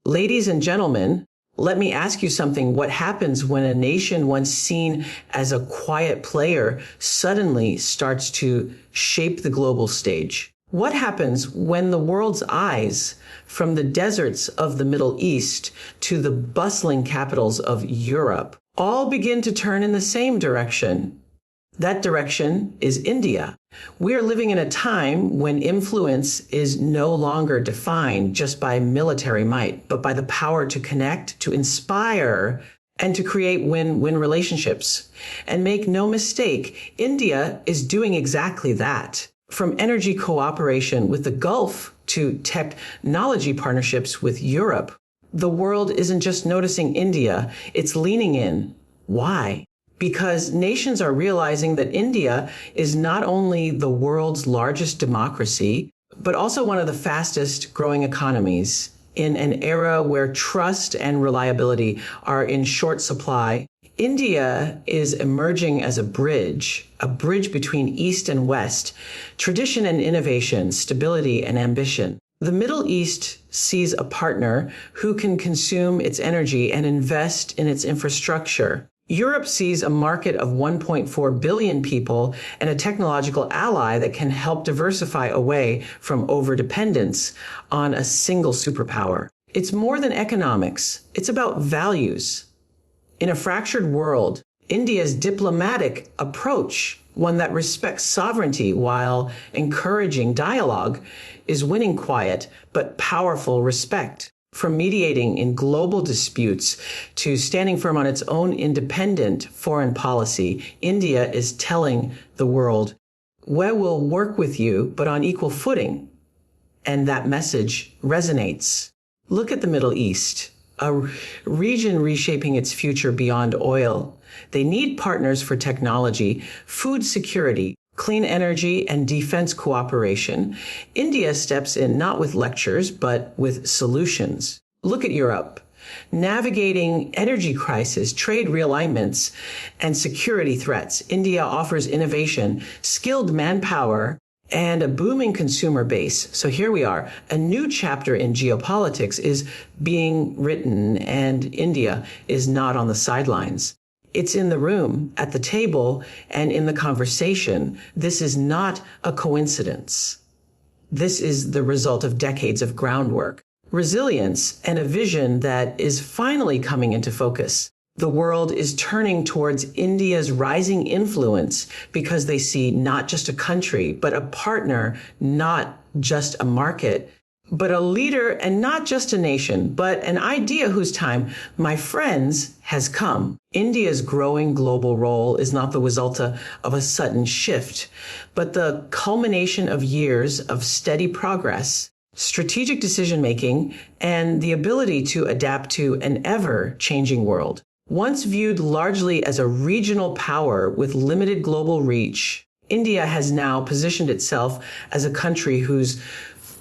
Ladies and gentlemen, let me ask you something. What happens when a nation once seen as a quiet player suddenly starts to shape the global stage? What happens when the world's eyes, from the deserts of the Middle East to the bustling capitals of Europe, all begin to turn in the same direction? That direction is India. We are living in a time when influence is no longer defined just by military might, but by the power to connect, to inspire, and to create win-win relationships. And make no mistake, India is doing exactly that. From energy cooperation with the Gulf to technology partnerships with Europe, the world isn't just noticing India, it's leaning in. Why? Because nations are realizing that India is not only the world's largest democracy, but also one of the fastest growing economies. In an era where trust and reliability are in short supply, India is emerging as a bridge between East and West, tradition and innovation, stability and ambition. The Middle East sees a partner who can consume its energy and invest in its infrastructure. Europe sees a market of 1.4 billion people and a technological ally that can help diversify away from overdependence on a single superpower. It's more than economics. It's about values. In a fractured world, India's diplomatic approach, one that respects sovereignty while encouraging dialogue, is winning quiet but powerful respect. From mediating in global disputes to standing firm on its own independent foreign policy, India is telling the world, we will work with you, but on equal footing. And that message resonates. Look at the Middle East, a region reshaping its future beyond oil. They need partners for technology, food security, clean energy, and defense cooperation. India steps in not with lectures, but with solutions. Look at Europe. Navigating energy crisis, trade realignments, and security threats, India offers innovation, skilled manpower, and a booming consumer base. So here we are. A new chapter in geopolitics is being written, and India is not on the sidelines. It's in the room, at the table, and in the conversation. This is not a coincidence. This is the result of decades of groundwork, resilience, and a vision that is finally coming into focus. The world is turning towards India's rising influence because they see not just a country, but a partner, not just a market, but a leader, and not just a nation, but an idea whose time, my friends, has come. India's growing global role is not the result of a sudden shift, but the culmination of years of steady progress, strategic decision-making, and the ability to adapt to an ever-changing world. Once viewed largely as a regional power with limited global reach, India has now positioned itself as a country whose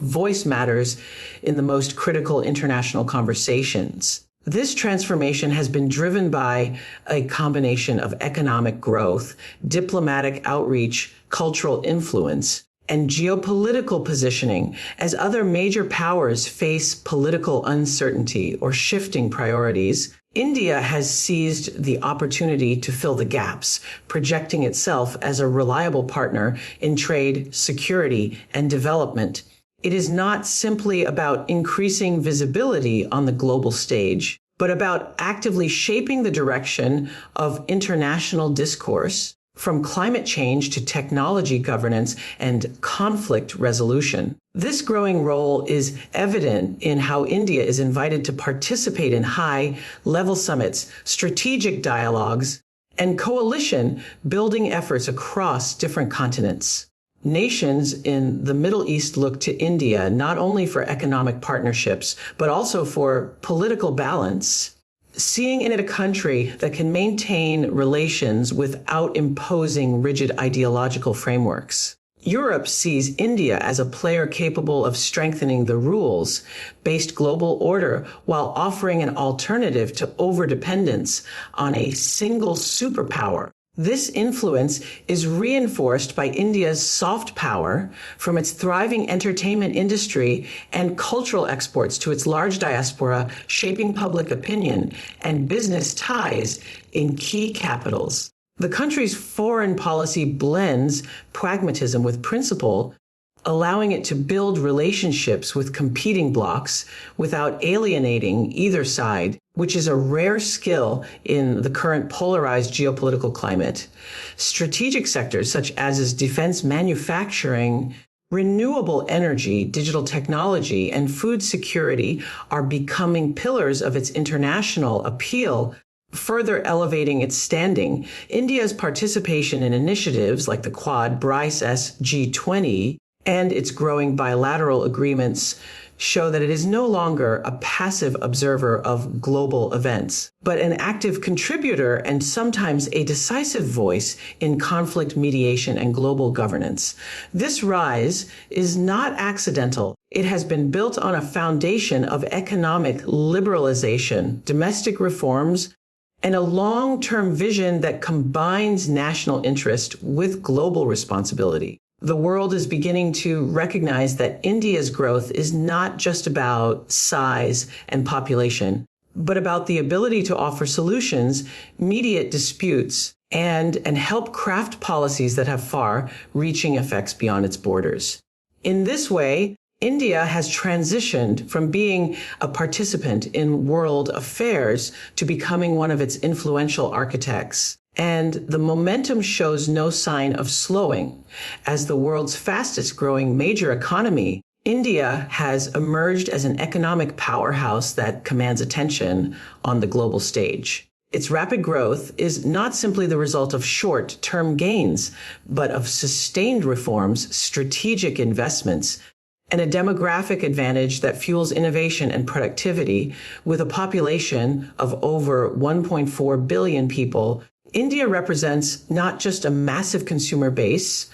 voice matters in the most critical international conversations. This transformation has been driven by a combination of economic growth, diplomatic outreach, cultural influence, and geopolitical positioning as other major powers face political uncertainty or shifting priorities. India has seized the opportunity to fill the gaps, projecting itself as a reliable partner in trade, security, and development. It is not simply about increasing visibility on the global stage, but about actively shaping the direction of international discourse, from climate change to technology governance and conflict resolution. This growing role is evident in how India is invited to participate in high-level summits, strategic dialogues, and coalition building efforts across different continents. Nations in the Middle East look to India not only for economic partnerships, but also for political balance, seeing in it a country that can maintain relations without imposing rigid ideological frameworks. Europe sees India as a player capable of strengthening the rules-based global order while offering an alternative to overdependence on a single superpower. This influence is reinforced by India's soft power from its thriving entertainment industry and cultural exports to its large diaspora, shaping public opinion and business ties in key capitals. The country's foreign policy blends pragmatism with principle, allowing it to build relationships with competing blocs without alienating either side, which is a rare skill in the current polarized geopolitical climate. Strategic sectors such as defense manufacturing, renewable energy, digital technology, and food security are becoming pillars of its international appeal, further elevating its standing. India's participation in initiatives like the Quad, BRICS, G20, and its growing bilateral agreements show that it is no longer a passive observer of global events, but an active contributor and sometimes a decisive voice in conflict mediation and global governance. This rise is not accidental. It has been built on a foundation of economic liberalization, domestic reforms, and a long-term vision that combines national interest with global responsibility. The world is beginning to recognize that India's growth is not just about size and population, but about the ability to offer solutions, mediate disputes, and help craft policies that have far-reaching effects beyond its borders. In this way, India has transitioned from being a participant in world affairs to becoming one of its influential architects. And the momentum shows no sign of slowing. As the world's fastest growing major economy, India has emerged as an economic powerhouse that commands attention on the global stage. Its rapid growth is not simply the result of short-term gains, but of sustained reforms, strategic investments, and a demographic advantage that fuels innovation and productivity. With a population of over 1.4 billion people, India represents not just a massive consumer base,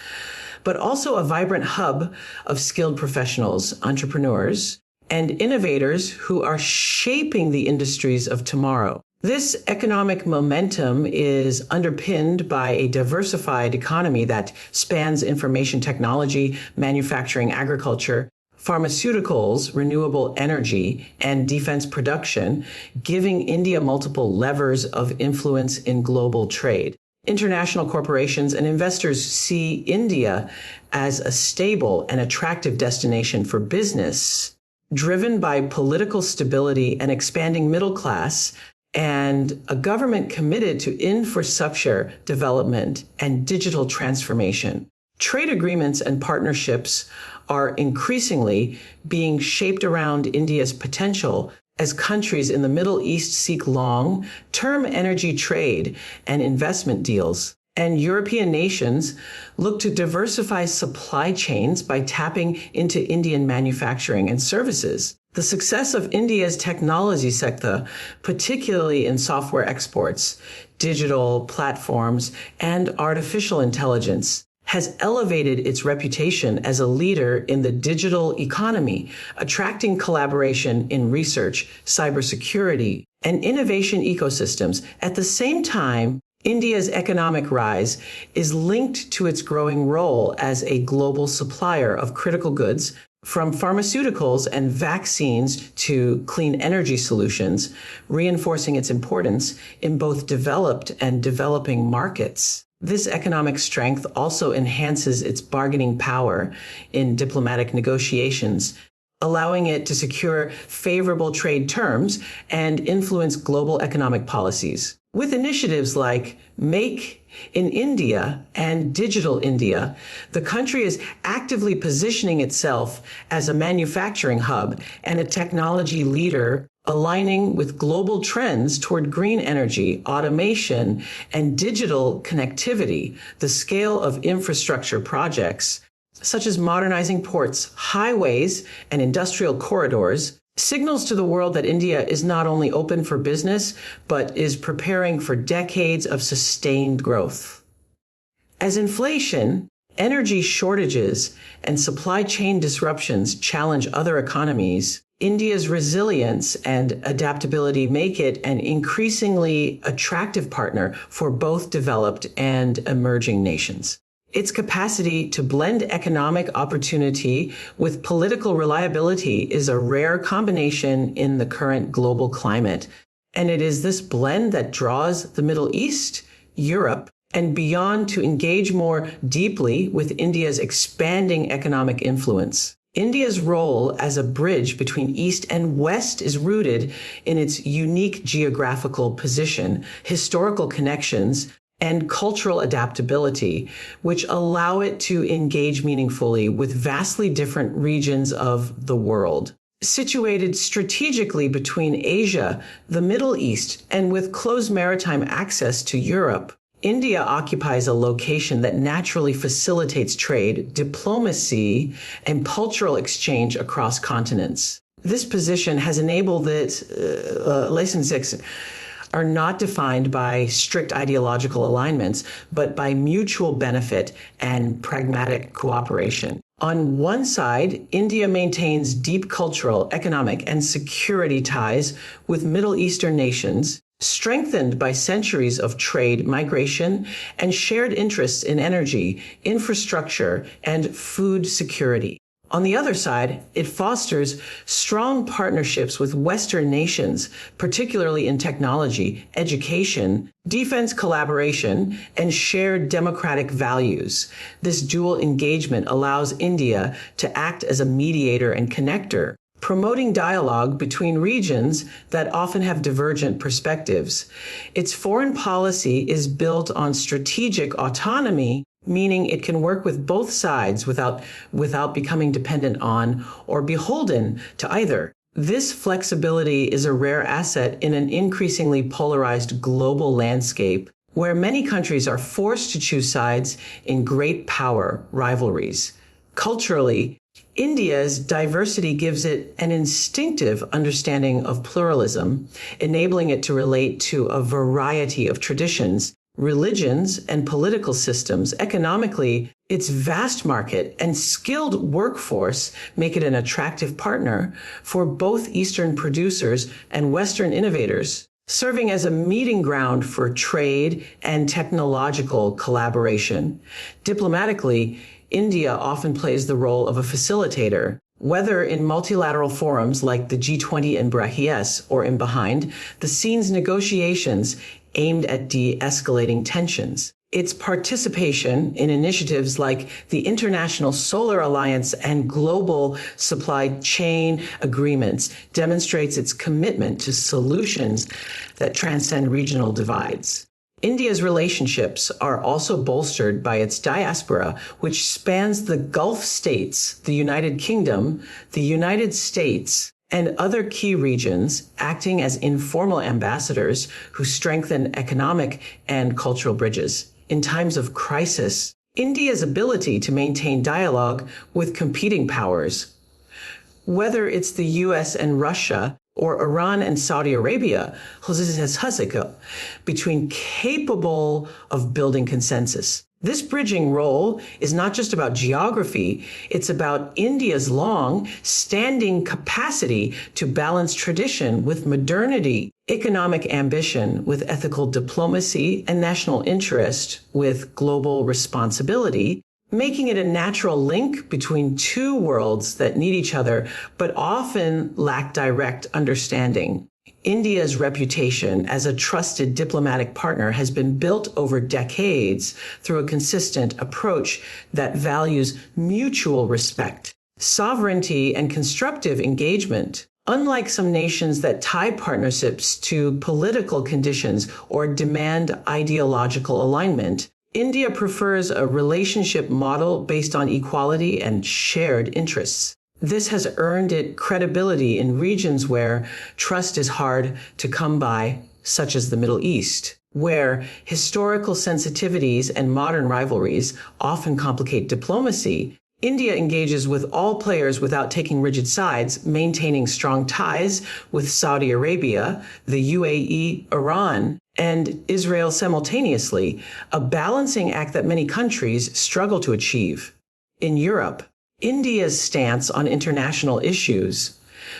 but also a vibrant hub of skilled professionals, entrepreneurs, and innovators who are shaping the industries of tomorrow. This economic momentum is underpinned by a diversified economy that spans information technology, manufacturing, agriculture, pharmaceuticals, renewable energy, and defense production, giving India multiple levers of influence in global trade. International corporations and investors see India as a stable and attractive destination for business, driven by political stability and expanding middle class, and a government committed to infrastructure development and digital transformation. Trade agreements and partnerships are increasingly being shaped around India's potential as countries in the Middle East seek long-term energy trade and investment deals. And European nations look to diversify supply chains by tapping into Indian manufacturing and services. The success of India's technology sector, particularly in software exports, digital platforms, and artificial intelligence, has elevated its reputation as a leader in the digital economy, attracting collaboration in research, cybersecurity, and innovation ecosystems. At the same time, India's economic rise is linked to its growing role as a global supplier of critical goods, from pharmaceuticals and vaccines to clean energy solutions, reinforcing its importance in both developed and developing markets. This economic strength also enhances its bargaining power in diplomatic negotiations, allowing it to secure favorable trade terms and influence global economic policies. With initiatives like Make in India and Digital India, the country is actively positioning itself as a manufacturing hub and a technology leader, aligning with global trends toward green energy, automation, and digital connectivity. The scale of infrastructure projects, such as modernizing ports, highways, and industrial corridors, signals to the world that India is not only open for business, but is preparing for decades of sustained growth. As inflation, energy shortages, and supply chain disruptions challenge other economies, India's resilience and adaptability make it an increasingly attractive partner for both developed and emerging nations. Its capacity to blend economic opportunity with political reliability is a rare combination in the current global climate. And it is this blend that draws the Middle East, Europe, and beyond to engage more deeply with India's expanding economic influence. India's role as a bridge between East and West is rooted in its unique geographical position, historical connections, and cultural adaptability, which allow it to engage meaningfully with vastly different regions of the world. Situated strategically between Asia, the Middle East, and with close maritime access to Europe, India occupies a location that naturally facilitates trade, diplomacy, and cultural exchange across continents. This position has enabled that relationships are not defined by strict ideological alignments, but by mutual benefit and pragmatic cooperation. On one side, India maintains deep cultural, economic, and security ties with Middle Eastern nations, strengthened by centuries of trade, migration, and shared interests in energy, infrastructure, and food security. On the other side, it fosters strong partnerships with Western nations, particularly in technology, education, defense collaboration, and shared democratic values. This dual engagement allows India to act as a mediator and connector, promoting dialogue between regions that often have divergent perspectives. Its foreign policy is built on strategic autonomy, meaning it can work with both sides without becoming dependent on or beholden to either. This flexibility is a rare asset in an increasingly polarized global landscape where many countries are forced to choose sides in great power rivalries. Culturally, India's diversity gives it an instinctive understanding of pluralism, enabling it to relate to a variety of traditions, religions, and political systems. Economically, its vast market and skilled workforce make it an attractive partner for both Eastern producers and Western innovators, serving as a meeting ground for trade and technological collaboration. Diplomatically, India often plays the role of a facilitator, whether in multilateral forums like the G20 in Brahis or in behind the scenes negotiations aimed at de-escalating tensions. Its participation in initiatives like the International Solar Alliance and global supply chain agreements demonstrates its commitment to solutions that transcend regional divides. India's relationships are also bolstered by its diaspora, which spans the Gulf states, the United Kingdom, the United States, and other key regions, acting as informal ambassadors who strengthen economic and cultural bridges. In times of crisis, India's ability to maintain dialogue with competing powers, whether it's the US and Russia or Iran and Saudi Arabia, between capable of building consensus. This bridging role is not just about geography, it's about India's long-standing capacity to balance tradition with modernity, economic ambition with ethical diplomacy, and national interest with global responsibility, making it a natural link between two worlds that need each other but often lack direct understanding. India's reputation as a trusted diplomatic partner has been built over decades through a consistent approach that values mutual respect, sovereignty, and constructive engagement. Unlike some nations that tie partnerships to political conditions or demand ideological alignment, India prefers a relationship model based on equality and shared interests. This has earned it credibility in regions where trust is hard to come by, such as the Middle East, where historical sensitivities and modern rivalries often complicate diplomacy. India engages with all players without taking rigid sides, maintaining strong ties with Saudi Arabia, the UAE, Iran, and Israel simultaneously, a balancing act that many countries struggle to achieve. In Europe, India's stance on international issues,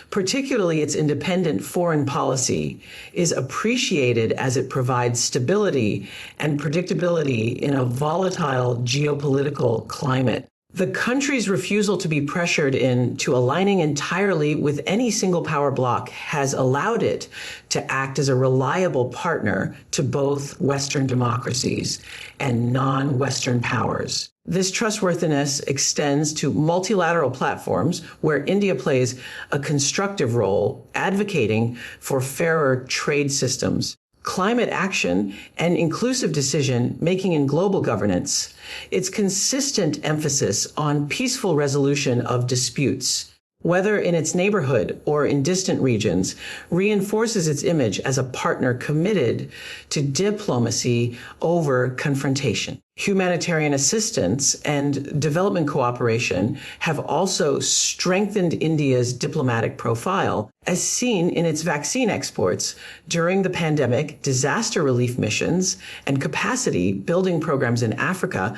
particularly its independent foreign policy, is appreciated as it provides stability and predictability in a volatile geopolitical climate. The country's refusal to be pressured into aligning entirely with any single power bloc has allowed it to act as a reliable partner to both Western democracies and non-Western powers. This trustworthiness extends to multilateral platforms where India plays a constructive role, advocating for fairer trade systems, climate action, and inclusive decision-making in global governance. Its consistent emphasis on peaceful resolution of disputes, whether in its neighborhood or in distant regions, reinforces its image as a partner committed to diplomacy over confrontation. Humanitarian assistance and development cooperation have also strengthened India's diplomatic profile, as seen in its vaccine exports during the pandemic, disaster relief missions, and capacity building programs in Africa,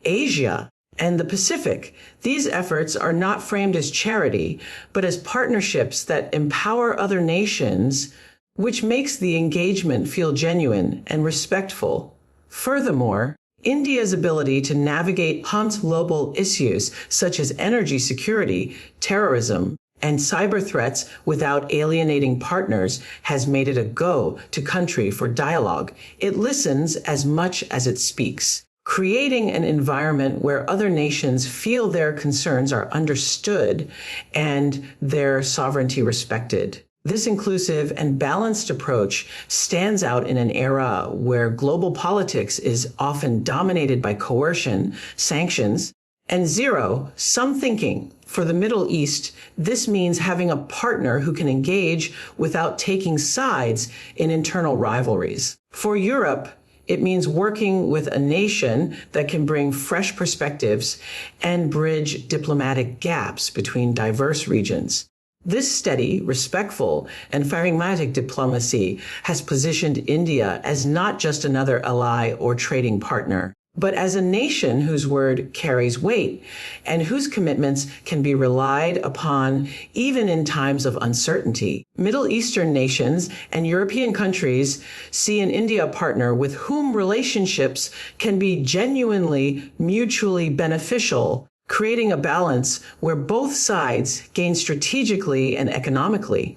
Asia, and the Pacific. These efforts are not framed as charity, but as partnerships that empower other nations, which makes the engagement feel genuine and respectful. Furthermore, India's ability to navigate complex global issues such as energy security, terrorism, and cyber threats without alienating partners has made it a go-to country for dialogue. It listens as much as it speaks, creating an environment where other nations feel their concerns are understood and their sovereignty respected. This inclusive and balanced approach stands out in an era where global politics is often dominated by coercion, sanctions, and zero-sum thinking. For the Middle East, this means having a partner who can engage without taking sides in internal rivalries. For Europe, it means working with a nation that can bring fresh perspectives and bridge diplomatic gaps between diverse regions. This steady, respectful, and pragmatic diplomacy has positioned India as not just another ally or trading partner, but as a nation whose word carries weight and whose commitments can be relied upon even in times of uncertainty. Middle Eastern nations and European countries see in India a partner with whom relationships can be genuinely mutually beneficial, creating a balance where both sides gain strategically and economically.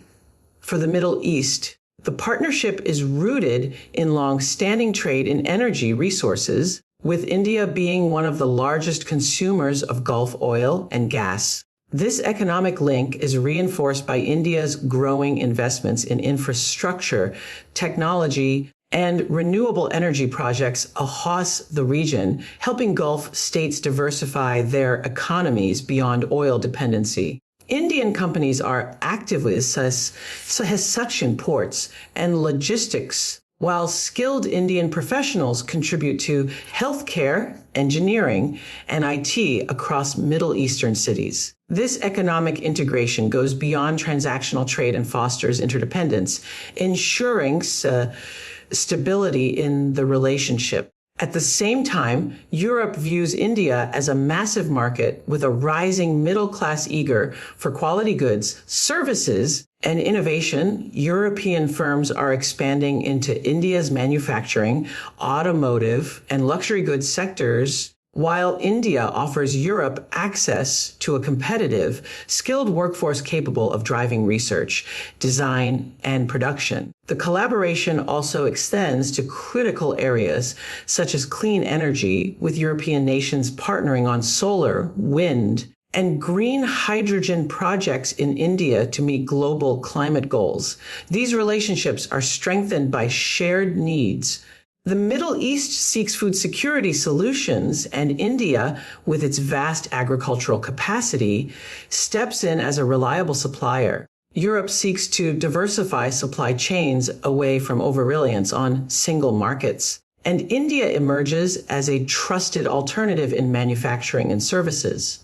For the Middle East, the partnership is rooted in long-standing trade in energy resources, with India being one of the largest consumers of Gulf oil and gas. This economic link is reinforced by India's growing investments in infrastructure, technology, and renewable energy projects across the region, helping Gulf states diversify their economies beyond oil dependency. Indian companies are active with suction ports and logistics, while skilled Indian professionals contribute to healthcare, engineering, and IT across Middle Eastern cities. This economic integration goes beyond transactional trade and fosters interdependence, ensuring stability in the relationship. At the same time, Europe views India as a massive market with a rising middle class eager for quality goods, services, and innovation. European firms are expanding into India's manufacturing, automotive, and luxury goods sectors, while India offers Europe access to a competitive, skilled workforce capable of driving research, design, and production. The collaboration also extends to critical areas such as clean energy, with European nations partnering on solar, wind, and green hydrogen projects in India to meet global climate goals. These relationships are strengthened by shared needs. The Middle East seeks food security solutions, and India, with its vast agricultural capacity, steps in as a reliable supplier. Europe seeks to diversify supply chains away from over-reliance on single markets, and India emerges as a trusted alternative in manufacturing and services.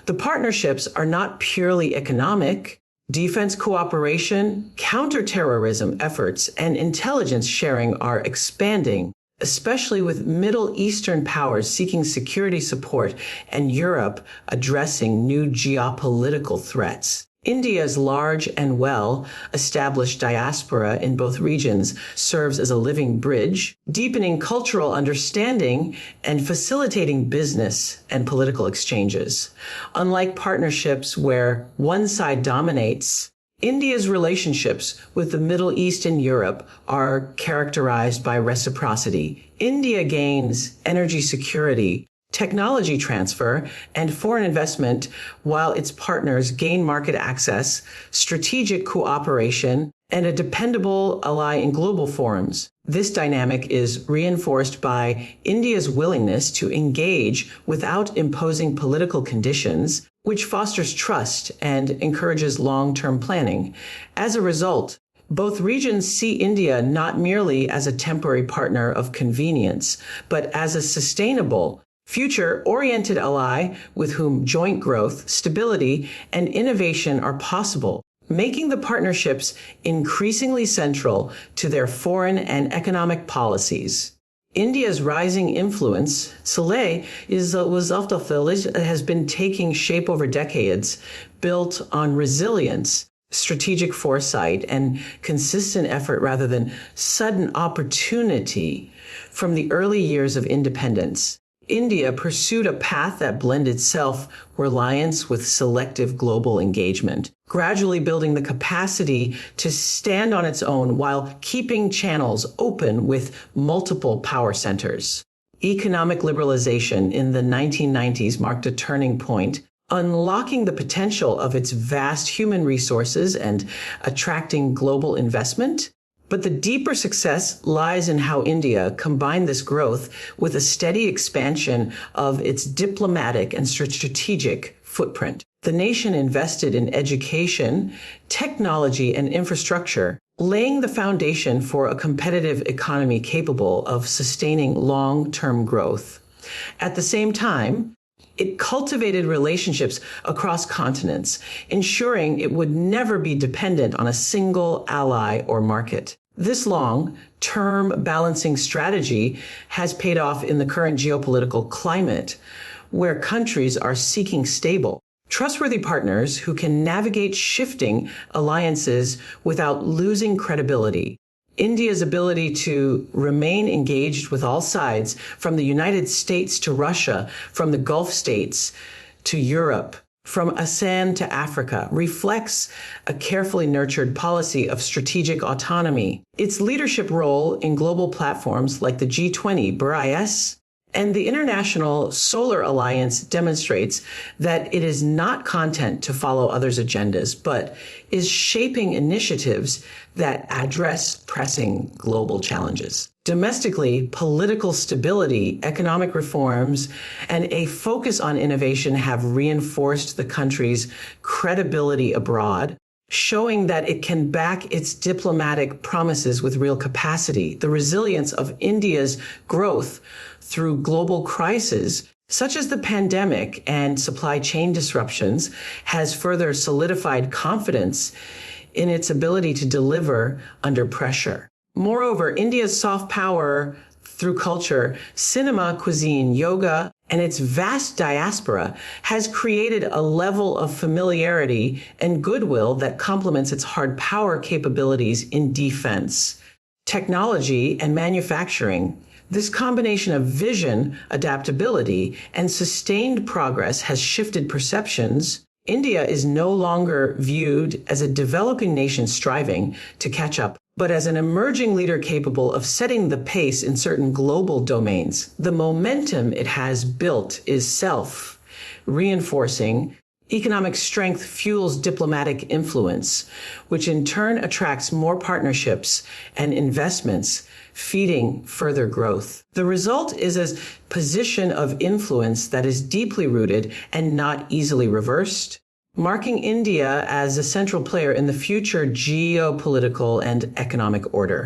The partnerships are not purely economic. Defense cooperation, counterterrorism efforts, and intelligence sharing are expanding, especially with Middle Eastern powers seeking security support and Europe addressing new geopolitical threats. India's large and well-established diaspora in both regions serves as a living bridge, deepening cultural understanding and facilitating business and political exchanges. Unlike partnerships where one side dominates, India's relationships with the Middle East and Europe are characterized by reciprocity. India gains energy security, technology transfer, and foreign investment, while its partners gain market access, strategic cooperation, and a dependable ally in global forums. This dynamic is reinforced by India's willingness to engage without imposing political conditions, which fosters trust and encourages long-term planning. As a result, both regions see India not merely as a temporary partner of convenience, but as a sustainable, future-oriented ally with whom joint growth, stability, and innovation are possible, making the partnerships increasingly central to their foreign and economic policies. India's rising influence, has been taking shape over decades, built on resilience, strategic foresight, and consistent effort rather than sudden opportunity. From the early years of independence, India pursued a path that blended self-reliance with selective global engagement, gradually building the capacity to stand on its own while keeping channels open with multiple power centers. Economic liberalization in the 1990s marked a turning point, unlocking the potential of its vast human resources and attracting global investment. But the deeper success lies in how India combined this growth with a steady expansion of its diplomatic and strategic footprint. The nation invested in education, technology, and infrastructure, laying the foundation for a competitive economy capable of sustaining long-term growth. At the same time, it cultivated relationships across continents, ensuring it would never be dependent on a single ally or market. This long-term balancing strategy has paid off in the current geopolitical climate, where countries are seeking stable, trustworthy partners who can navigate shifting alliances without losing credibility. India's ability to remain engaged with all sides, from the United States to Russia, from the Gulf states to Europe, from ASEAN to Africa, reflects a carefully nurtured policy of strategic autonomy. Its leadership role in global platforms like the G20, BRICS, and the International Solar Alliance demonstrates that it is not content to follow others' agendas, but is shaping initiatives that address pressing global challenges. Domestically, political stability, economic reforms, and a focus on innovation have reinforced the country's credibility abroad, showing that it can back its diplomatic promises with real capacity. The resilience of India's growth through global crises, such as the pandemic and supply chain disruptions, has further solidified confidence in its ability to deliver under pressure. Moreover, India's soft power through culture, cinema, cuisine, yoga, and its vast diaspora has created a level of familiarity and goodwill that complements its hard power capabilities in defense, technology, and manufacturing. This combination of vision, adaptability, and sustained progress has shifted perceptions. India is no longer viewed as a developing nation striving to catch up, but as an emerging leader capable of setting the pace in certain global domains. The momentum it has built is self-reinforcing. Economic strength fuels diplomatic influence, which in turn attracts more partnerships and investments, feeding further growth. The result is a position of influence that is deeply rooted and not easily reversed, marking India as a central player in the future geopolitical and economic order.